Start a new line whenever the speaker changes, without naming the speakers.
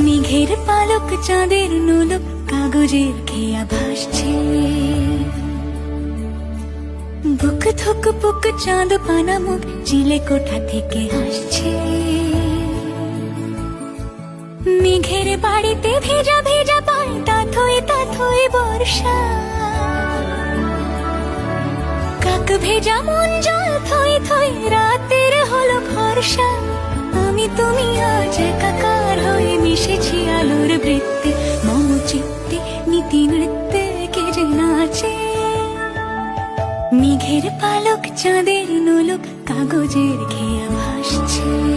মেঘের পালক চাঁদের নোলক কাগজের খেয়া ভাসছে। বুক থুক পুক চাঁদ পানা মুখ চিলে কোঠা থেকে হাসছে। মেঘের বাড়িতে ভেজা ভেজা পায় তাথই বর্ষা। কাক ভেজা মন জল থই থই রাতের হলো ভরসা। আমি তুমি আজ একাকার হয়ে মিশেছি আলোর বৃত্তে। মম চিত্তে নীতি নৃত্যে কে যে নাচে। মেঘের পালক চাঁদের নোলক কাগজের খেয়া ভাসছে।